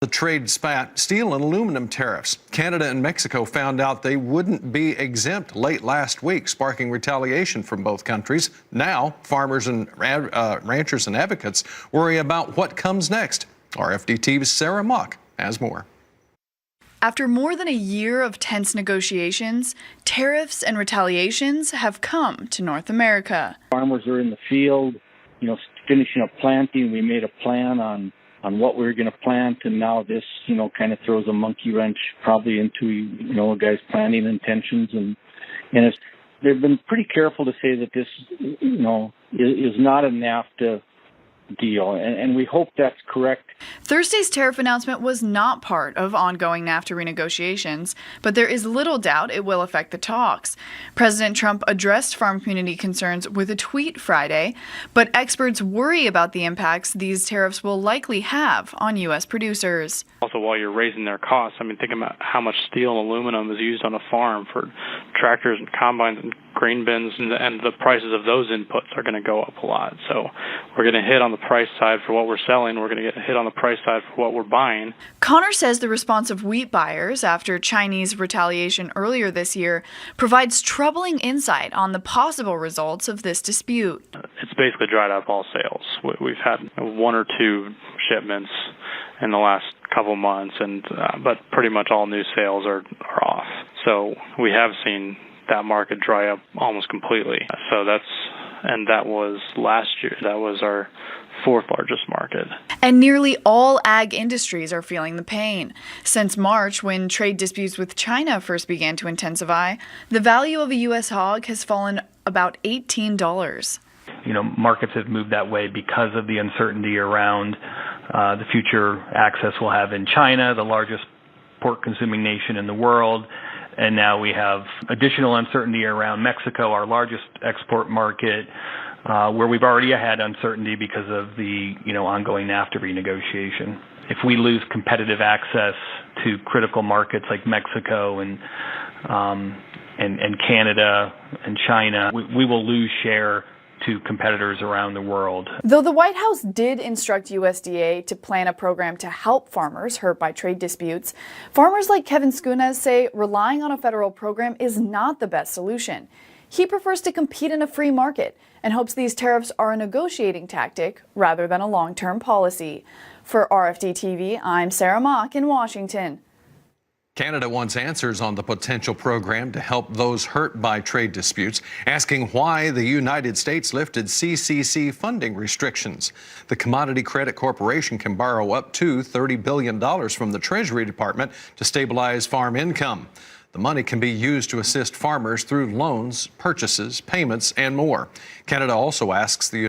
The trade spat steel and aluminum tariffs. Canada and Mexico found out they wouldn't be exempt late last week, sparking retaliation from both countries. Now, farmers and ranchers and advocates worry about what comes next. RFD-TV's Sarah Mock has more. After more than a year of tense negotiations, tariffs and retaliations have come to North America. Farmers are in the field, finishing up planting. We made a plan on what we were going to plant, and now this, kind of throws a monkey wrench probably into, a guy's planning intentions. And they've been pretty careful to say that this, is not a NAFTA deal, and we hope that's correct. Thursday's tariff announcement was not part of ongoing NAFTA renegotiations, but there is little doubt it will affect the talks. President Trump addressed farm community concerns with a tweet Friday, but experts worry about the impacts these tariffs will likely have on U.S. producers. Also, while you're raising their costs, think about how much steel and aluminum is used on a farm for tractors and combines and grain bins, and the prices of those inputs are going to go up a lot. So we're going to hit on the price side for what we're selling. We're going to get hit on the price side for what we're buying. Connor says the response of wheat buyers after Chinese retaliation earlier this year provides troubling insight on the possible results of this dispute. It's basically dried up all sales. We've had one or two shipments in the last couple months, but pretty much all new sales are off. So we have seen that market dry up almost completely. So that was last year. That was our fourth largest market. And nearly all ag industries are feeling the pain. Since March, when trade disputes with China first began to intensify, the value of a U.S. hog has fallen about $18. Markets have moved that way because of the uncertainty around the future access we'll have in China, the largest pork-consuming nation in the world. And now we have additional uncertainty around Mexico, our largest export market, where we've already had uncertainty because of the ongoing NAFTA renegotiation. If we lose competitive access to critical markets like Mexico and Canada and China, we will lose share to competitors around the world. Though the White House did instruct USDA to plan a program to help farmers hurt by trade disputes, farmers like Kevin Skunas say relying on a federal program is not the best solution. He prefers to compete in a free market and hopes these tariffs are a negotiating tactic rather than a long-term policy. For RFD-TV, I'm Sarah Mock in Washington. Canada wants answers on the potential program to help those hurt by trade disputes, asking why the United States lifted CCC funding restrictions. The Commodity Credit Corporation can borrow up to $30 billion from the Treasury Department to stabilize farm income. The money can be used to assist farmers through loans, purchases, payments, and more. Canada also asks the